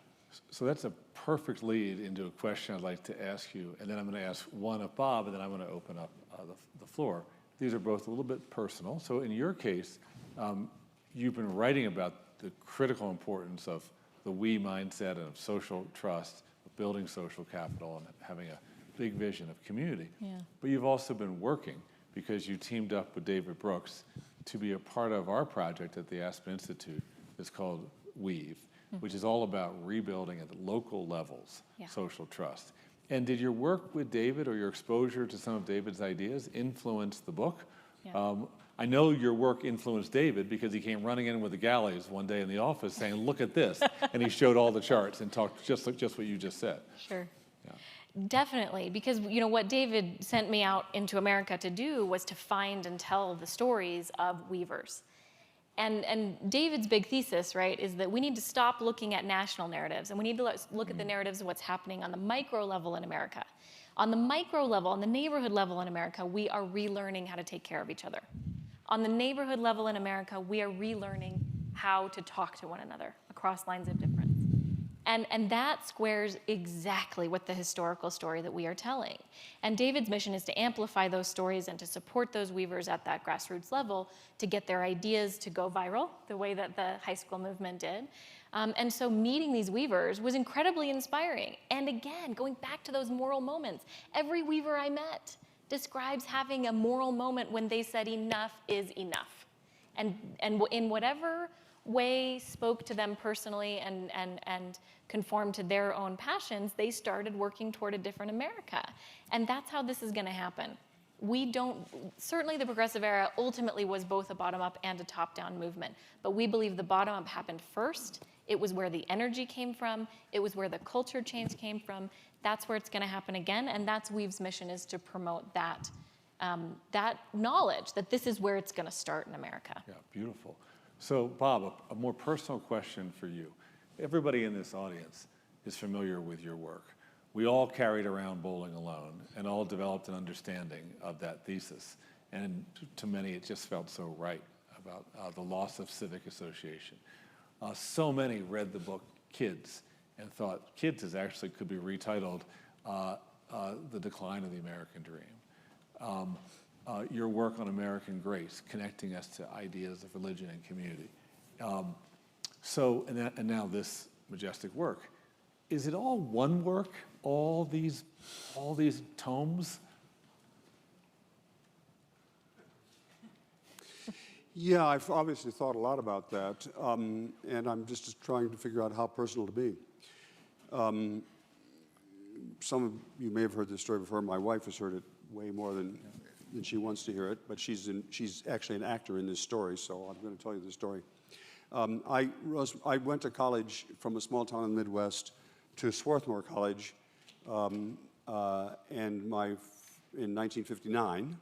So that's a perfect lead into a question I'd like to ask you, and then I'm going to ask one of Bob, and then I'm going to open up the floor. These are both a little bit personal. So in your case, you've been writing about the critical importance of the we mindset and of social trust, of building social capital and having a big vision of community. Yeah. But you've also been working because you teamed up with David Brooks to be a part of our project at the Aspen Institute. It's called Weave, which is all about rebuilding at the local levels social trust. And did your work with David or your exposure to some of David's ideas influence the book? Yeah. I know your work influenced David because he came running in with the galleys one day in the office saying, look at this. And he showed all the charts and talked just what you just said. Sure. Yeah. Definitely, because what David sent me out into America to do was to find and tell the stories of weavers. And David's big thesis, right, is that we need to stop looking at national narratives and we need to look at the narratives of what's happening on the micro level in America. On the micro level, on the neighborhood level in America, we are relearning how to take care of each other. On the neighborhood level in America, we are relearning how to talk to one another across lines of difference. And that squares exactly with the historical story that we are telling. And David's mission is to amplify those stories and to support those weavers at that grassroots level to get their ideas to go viral, the way that the high school movement did. And so meeting these weavers was incredibly inspiring. And again, going back to those moral moments, every weaver I met describes having a moral moment when they said enough is enough. And in whatever way spoke to them personally and conformed to their own passions, they started working toward a different America. And that's how this is going to happen. Certainly the progressive era ultimately was both a bottom-up and a top-down movement, but we believe the bottom-up happened first. It was where the energy came from. It was where the culture change came from. That's where it's going to happen again, and that's Weave's mission, is to promote that, that knowledge that this is where it's going to start in America. Yeah, beautiful. So, Bob, a more personal question for you. Everybody in this audience is familiar with your work. We all carried around Bowling Alone and all developed an understanding of that thesis. And to many, it just felt so right about the loss of civic association. So many read the book Kids and thought Kids actually could be retitled The Decline of the American Dream. Your work on American Grace, connecting us to ideas of religion and community. And now this majestic work. Is it all one work, all these tomes? Yeah, I've obviously thought a lot about that, and I'm just trying to figure out how personal to be. Some of you may have heard this story before. My wife has heard it way more than she wants to hear it, but she's actually an actor in this story, so I'm going to tell you the story. I went to college from a small town in the Midwest to Swarthmore College in 1959,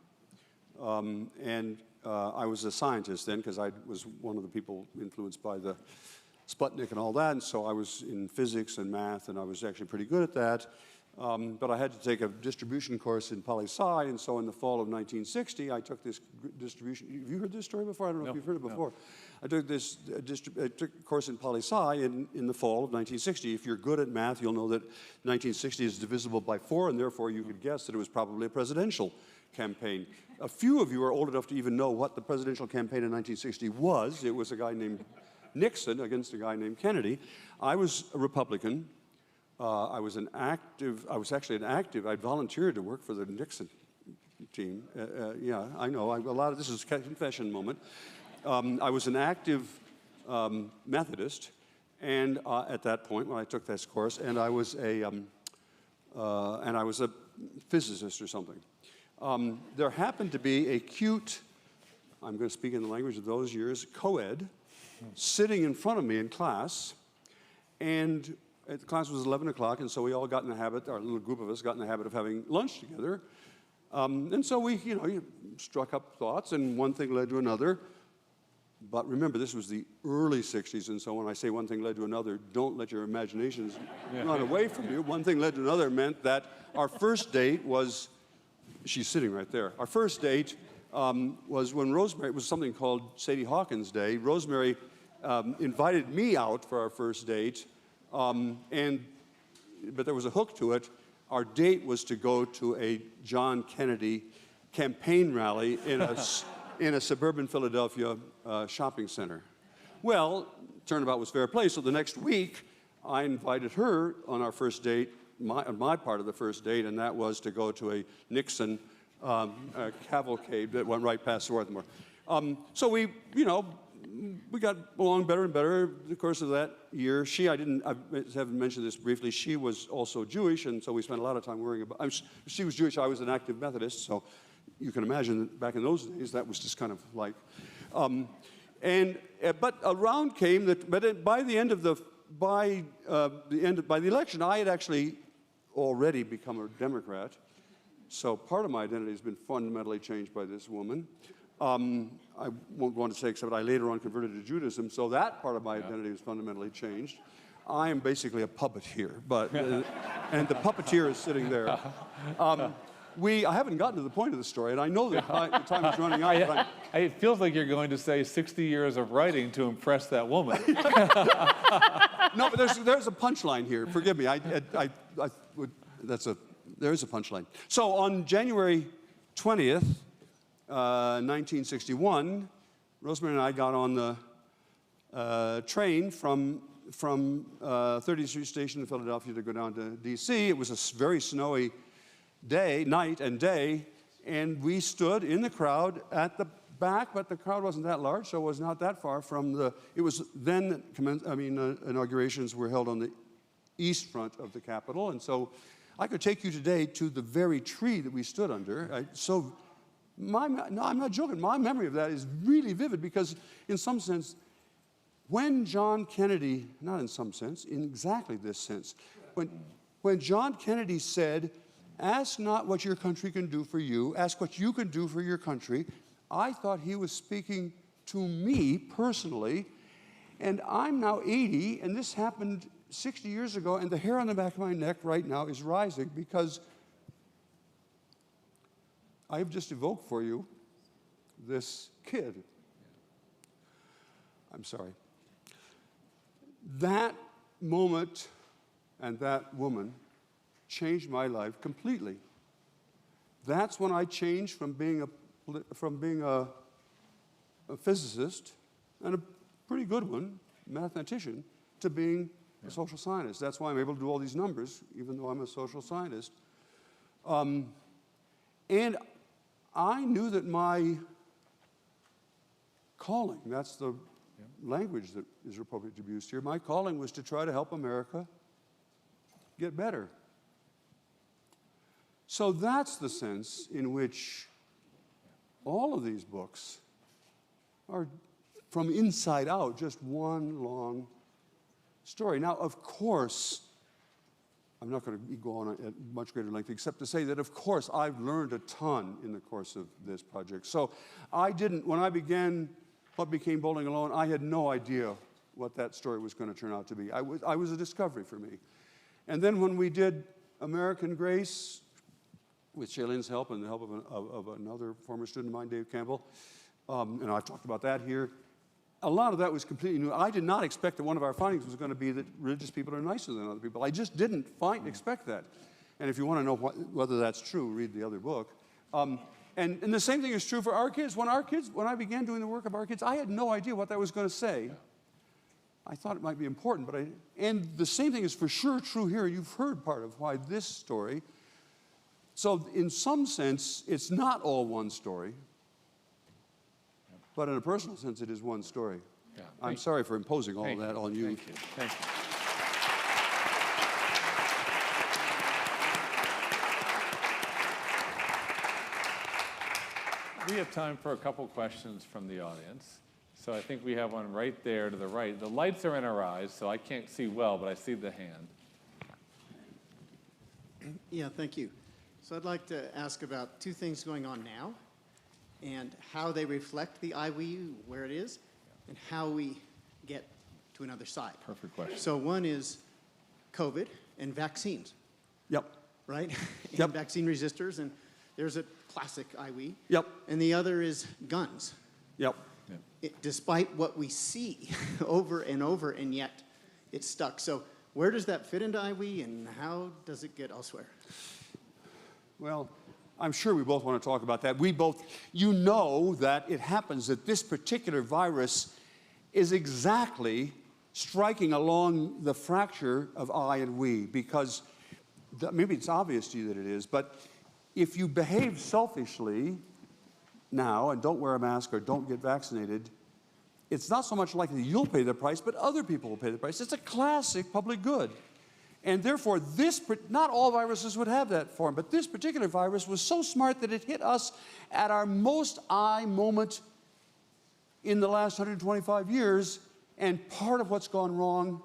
and I was a scientist then because I was one of the people influenced by the Sputnik and all that, and so I was in physics and math, and I was actually pretty good at that. But I had to take a distribution course in poli-sci, and so in the fall of 1960, I took this distribution. Have you heard this story before? I don't know if you've heard it before. No. I took a course in poli-sci in the fall of 1960. If you're good at math, you'll know that 1960 is divisible by 4, and therefore you could guess that it was probably a presidential campaign. A few of you are old enough to even know what the presidential campaign in 1960 was. It was a guy named Nixon against a guy named Kennedy. I was a Republican. I was actually an active. I volunteered to work for the Nixon team. Yeah, I know. A lot of this is a confession moment. I was an active Methodist, and at that point when I took this course, and I was a physicist or something. There happened to be a cute, I'm going to speak in the language of those years, co-ed, sitting in front of me in class, and the class was 11 o'clock, and so we all got in the habit, our little group of us got in the habit of having lunch together. And so we, struck up thoughts, and one thing led to another. But remember, this was the early 60s, and so when I say one thing led to another, don't let your imaginations run away from you. One thing led to another meant that our first date was, she's sitting right there. Our first date was when Rosemary, it was something called Sadie Hawkins Day. Rosemary invited me out for our first date, but there was a hook to it. Our date was to go to a John Kennedy campaign rally in a suburban Philadelphia shopping center. Well, turnabout was fair play, so the next week I invited her on our first date, my part of the first date, and that was to go to a Nixon cavalcade that went right past Swarthmore. So we got along better and better in the course of that year. I haven't mentioned this briefly, she was also Jewish, and so we spent a lot of time worrying about, she was Jewish, I was an active Methodist, so you can imagine that back in those days, that was just kind of like, but around came that, but by the election, I had actually already become a Democrat. So part of my identity has been fundamentally changed by this woman. I won't go on to say, except I later on converted to Judaism, so that part of my identity was fundamentally changed. I am basically a puppet here, but and the puppeteer is sitting there. I haven't gotten to the point of the story, and I know that the time is running out. But It feels like you're going to say 60 years of writing to impress that woman. no, but there's a punchline here. Forgive me. There is a punchline. So on January 20th, 1961, Rosemary and I got on the train from 30th Street Station in Philadelphia to go down to D.C. It was a very snowy night and day, and we stood in the crowd at the back, but the crowd wasn't that large, so it was not that far from it was then, inaugurations were held on the east front of the Capitol, and so I could take you today to the very tree that we stood under. No, I'm not joking. My memory of that is really vivid because, in some sense, when John Kennedy, not in some sense, in exactly this sense, when John Kennedy said, "Ask not what your country can do for you, ask what you can do for your country," I thought he was speaking to me personally, and I'm now 80, and this happened 60 years ago, and the hair on the back of my neck right now is rising because I have just evoked for you this kid. I'm sorry. That moment and that woman changed my life completely. That's when I changed from being a physicist, and a pretty good one, mathematician, to being a social scientist. That's why I'm able to do all these numbers, even though I'm a social scientist. And I knew that my calling, that's the language that is appropriate to be used here, my calling was to try to help America get better. So that's the sense in which all of these books are, from inside out, just one long story. Now, of course, I'm not going to go on at much greater length, except to say that, of course, I've learned a ton in the course of this project. So when I began what became Bowling Alone, I had no idea what that story was going to turn out to be. I was a discovery for me. And then when we did American Grace, with Shaylyn's help and the help of another former student of mine, Dave Campbell, and I've talked about that here, a lot of that was completely new. I did not expect that one of our findings was going to be that religious people are nicer than other people. I just didn't expect that. And if you want to know whether that's true, read the other book. And the same thing is true for our kids. When I began doing the work of our kids, I had no idea what that was going to say. I thought it might be important, and the same thing is for sure true here. You've heard part of why this story. So in some sense, it's not all one story, but in a personal sense, it is one story. Yeah. I'm sorry for imposing all of that on you. Thank you. Thank you. We have time for a couple questions from the audience. So I think we have one right there to the right. The lights are in our eyes, so I can't see well, but I see the hand. Yeah, thank you. So I'd like to ask about two things going on now and how they reflect the IWU, where it is, and how we get to another side. Perfect question. So one is COVID and vaccines. Yep. Right? Yep. And vaccine resistors, and there's a classic IWU. Yep. And the other is guns. Yep. Despite what we see over and over, and yet it's stuck. So where does that fit into IWU, and how does it get elsewhere? Well, I'm sure we both want to talk about that. You know that it happens that this particular virus is exactly striking along the fracture of I and we, because maybe it's obvious to you that it is, but if you behave selfishly now and don't wear a mask or don't get vaccinated, it's not so much likely you'll pay the price, but other people will pay the price. It's a classic public good. And therefore, not all viruses would have that form, but this particular virus was so smart that it hit us at our most I moment in the last 125 years, and part of what's gone wrong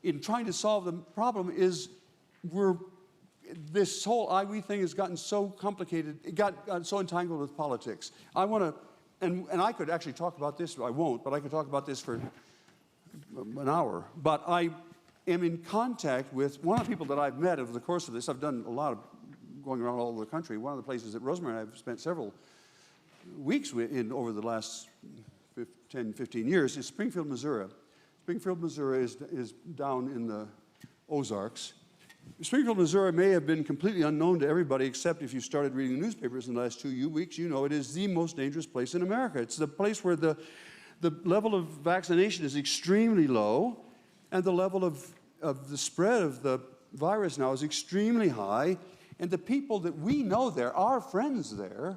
in trying to solve the problem is this whole I-we thing has gotten so complicated, it got so entangled with politics. I want to, and I could actually talk about this, I won't, but I could talk about this for an hour. But am in contact with one of the people that I've met over the course of this. I've done a lot of going around all over the country. One of the places that Rosemary and I have spent several weeks in over the last 10, 15 years is Springfield, Missouri. Springfield, Missouri is down in the Ozarks. Springfield, Missouri may have been completely unknown to everybody, except if you started reading the newspapers in the last 2 weeks, you know it is the most dangerous place in America. It's the place where the level of vaccination is extremely low, and the level of the spread of the virus now is extremely high, and the people that we know there, our friends there,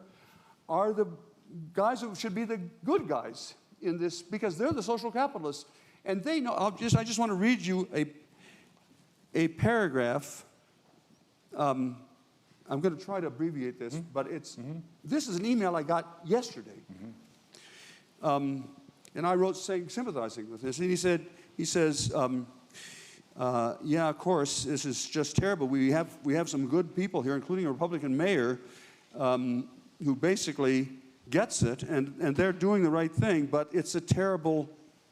are the guys who should be the good guys in this, because they're the social capitalists, and they know. I just want to read you a paragraph. I'm going to try to abbreviate this, but this is an email I got yesterday. And I wrote sympathizing with this, and he says, yeah, of course, this is just terrible. We have some good people here, including a Republican mayor, who basically gets it, and they're doing the right thing, but it's a terrible,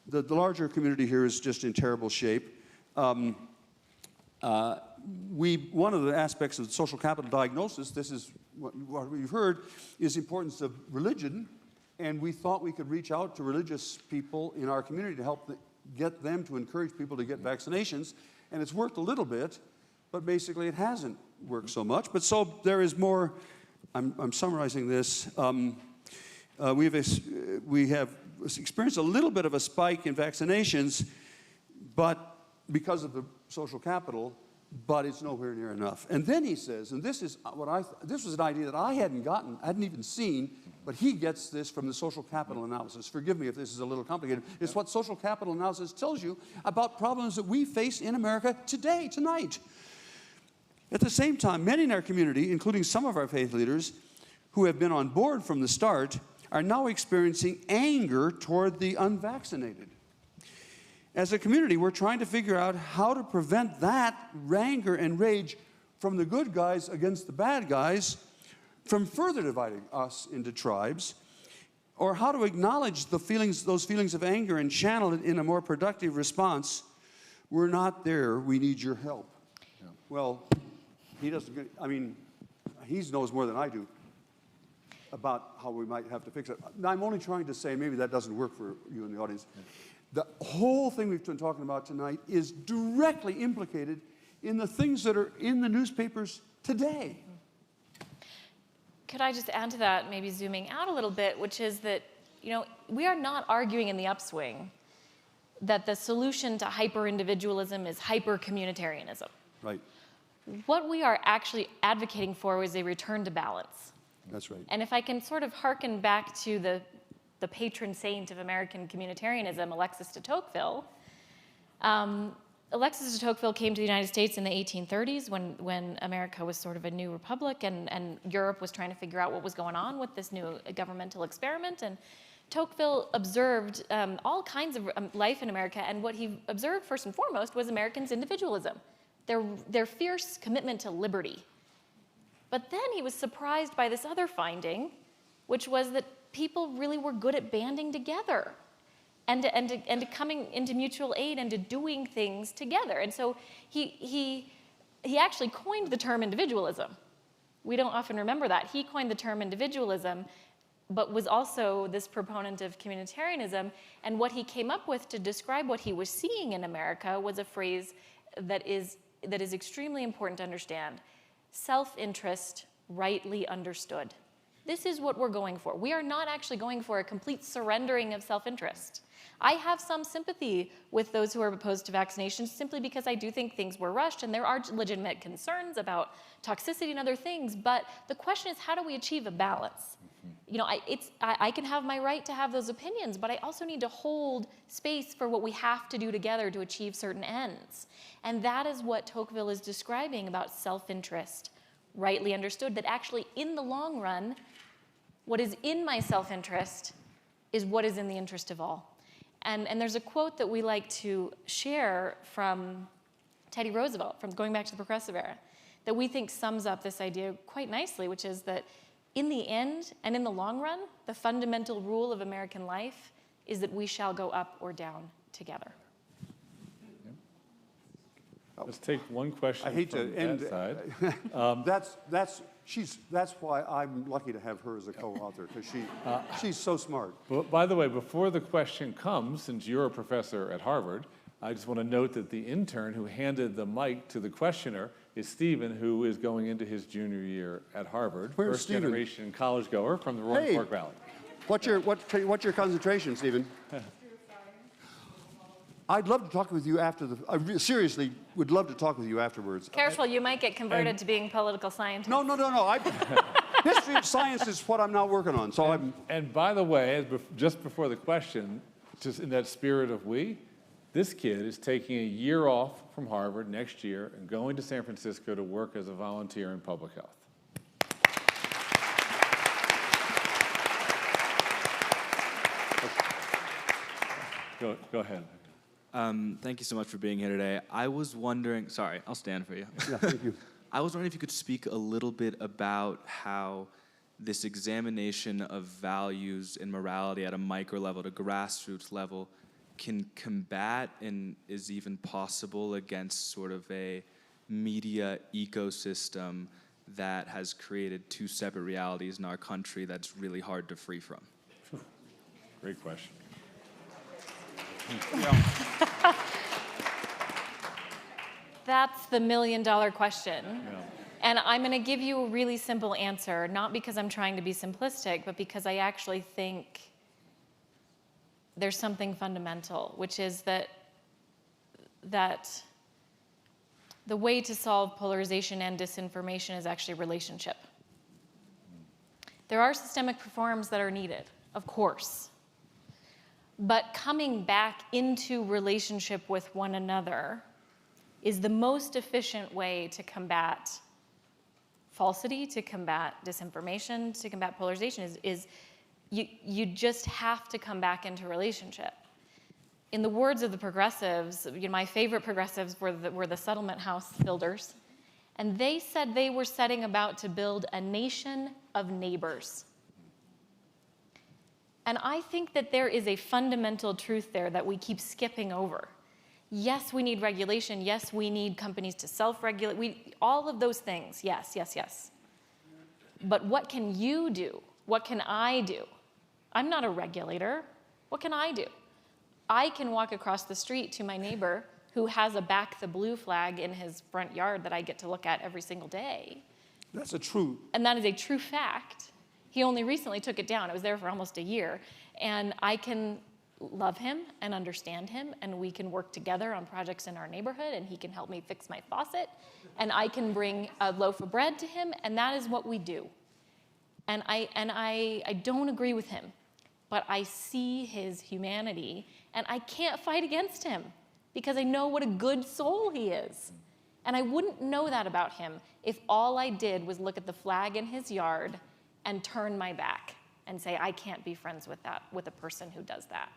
the larger community here is just in terrible shape. One of the aspects of the social capital diagnosis, this is what we've heard, is the importance of religion, and we thought we could reach out to religious people in our community to help get them to encourage people to get vaccinations, and it's worked a little bit, but basically it hasn't worked so much. But so there is more. I'm summarizing this. We have experienced a little bit of a spike in vaccinations, but because of the social capital, but it's nowhere near enough. And then he says, and this is this was an idea that I hadn't even seen, but he gets this from the social capital analysis. Forgive me if this is a little complicated. It's what social capital analysis tells you about problems that we face in America today, tonight. At the same time, many in our community, including some of our faith leaders who have been on board from the start, are now experiencing anger toward the unvaccinated. As a community, we're trying to figure out how to prevent that anger and rage from the good guys against the bad guys from further dividing us into tribes, or how to acknowledge those feelings of anger and channel it in a more productive response. We're not there. We need your help. Yeah. Well, he doesn't. I mean, he knows more than I do about how we might have to fix it. I'm only trying to say maybe that doesn't work for you in the audience. Yeah. The whole thing we've been talking about tonight is directly implicated in the things that are in the newspapers today. Could I just add to that, maybe zooming out a little bit, which is that, we are not arguing in the Upswing that the solution to hyper-individualism is hyper-communitarianism. Right. What we are actually advocating for is a return to balance. That's right. And if I can sort of hearken back to the patron saint of American communitarianism, Alexis De Tocqueville. Alexis De Tocqueville came to the United States in the 1830s when America was sort of a new republic and Europe was trying to figure out what was going on with this new governmental experiment. And Tocqueville observed all kinds of life in America, and what he observed first and foremost was Americans' individualism, their fierce commitment to liberty. But then he was surprised by this other finding, which was that people really were good at banding together and to coming into mutual aid and to doing things together. And so he actually coined the term individualism. We don't often remember that. He coined the term individualism, but was also this proponent of communitarianism. And what he came up with to describe what he was seeing in America was a phrase that is extremely important to understand: self-interest rightly understood. This is what we're going for. We are not actually going for a complete surrendering of self-interest. I have some sympathy with those who are opposed to vaccinations simply because I do think things were rushed and there are legitimate concerns about toxicity and other things, but the question is, how do we achieve a balance? I can have my right to have those opinions, but I also need to hold space for what we have to do together to achieve certain ends. And that is what Tocqueville is describing about self-interest, rightly understood, that actually in the long run, what is in my self-interest is what is in the interest of all. And there's a quote that we like to share from Teddy Roosevelt, from going back to the Progressive Era, that we think sums up this idea quite nicely, which is that in the end and in the long run, the fundamental rule of American life is that we shall go up or down together. Let's take one question I hate from to end. that side. That's why I'm lucky to have her as a co-author, because she's so smart. But by the way, before the question comes, since you're a professor at Harvard, I just want to note that the intern who handed the mic to the questioner is Stephen, who is going into his junior year at Harvard. Where's First Stephen? generation college goer from the Roaring Hey. Fork Valley. What's your concentration, Stephen? I'd love to talk with you after I seriously would love to talk with you afterwards. Careful, you might get converted to being political scientist. No. History of science is what I'm now working on. So And by the way, just before the question, just in that spirit of this kid is taking a year off from Harvard next year and going to San Francisco to work as a volunteer in public health. Go ahead. Thank you so much for being here today. I was wondering, sorry, I'll stand for you. yeah, thank you. I was wondering if you could speak a little bit about how this examination of values and morality at a micro level, at a grassroots level, can combat and is even possible against sort of a media ecosystem that has created two separate realities in our country that's really hard to free from. Great question. That's the million-dollar question. Yeah. And I'm going to give you a really simple answer, not because I'm trying to be simplistic, but because I actually think there's something fundamental, which is that the way to solve polarization and disinformation is actually relationship. There are systemic reforms that are needed, of course. But coming back into relationship with one another is the most efficient way to combat falsity, to combat disinformation, to combat polarization, is you just have to come back into relationship. In the words of the progressives, my favorite progressives were the settlement house builders, and they said they were setting about to build a nation of neighbors. And I think that there is a fundamental truth there that we keep skipping over. Yes, we need regulation. Yes, we need companies to self-regulate. All of those things, yes. But what can you do? What can I do? I'm not a regulator. What can I do? I can walk across the street to my neighbor who has a Back the Blue flag in his front yard that I get to look at every single day. That's a true. And that is a true fact. He only recently took it down. I was there for almost a year. And I can love him and understand him, and we can work together on projects in our neighborhood, and he can help me fix my faucet, and I can bring a loaf of bread to him, and that is what we do. And I don't agree with him, but I see his humanity, and I can't fight against him because I know what a good soul he is. And I wouldn't know that about him if all I did was look at the flag in his yard and turn my back and say, I can't be friends with a person who does that.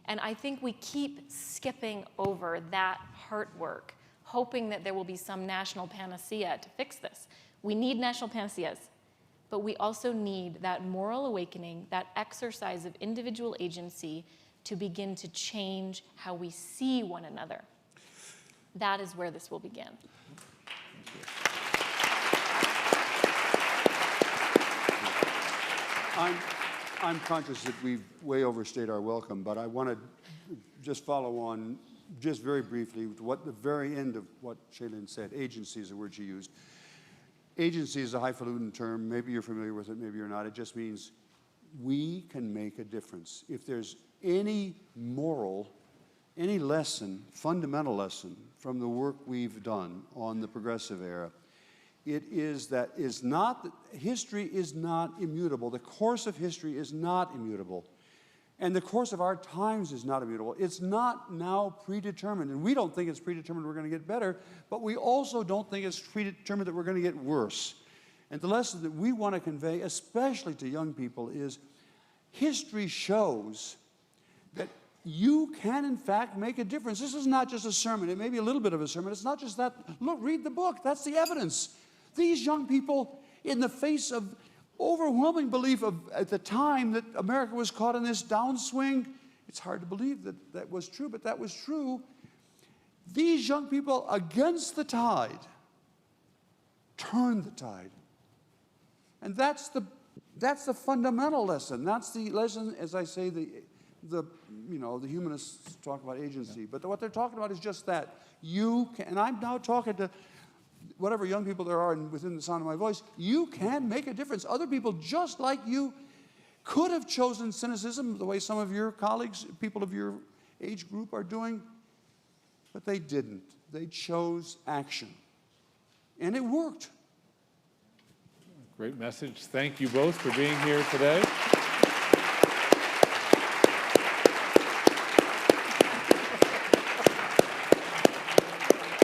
And I think we keep skipping over that heart work, hoping that there will be some national panacea to fix this. We need national panaceas, but we also need that moral awakening, that exercise of individual agency to begin to change how we see one another. That is where this will begin. I'm conscious that we've way overstayed our welcome, but I want to just follow on just very briefly to what the very end of what Shaylyn said. Agency is the word she used. Agency is a highfalutin term. Maybe you're familiar with it, maybe you're not. It just means we can make a difference. If there's any lesson, fundamental lesson from the work we've done on the progressive era, it is that history is not immutable. The course of history is not immutable. And the course of our times is not immutable. It's not now predetermined. And we don't think it's predetermined we're going to get better, but we also don't think it's predetermined that we're going to get worse. And the lesson that we want to convey, especially to young people, is history shows that you can, in fact, make a difference. This is not just a sermon. It may be a little bit of a sermon. It's not just that. Look, read the book. That's the evidence. These young people, in the face of overwhelming belief at the time that America was caught in this downswing, it's hard to believe that that was true, but that was true. These young people, against the tide, turned the tide. And that's the fundamental lesson. That's the lesson, as I say, the humanists talk about agency. But what they're talking about is just that. You can, and I'm now talking to whatever young people there are within the sound of my voice, you can make a difference. Other people just like you could have chosen cynicism the way some of your colleagues, people of your age group are doing, but they didn't. They chose action. And it worked. Great message. Thank you both for being here today.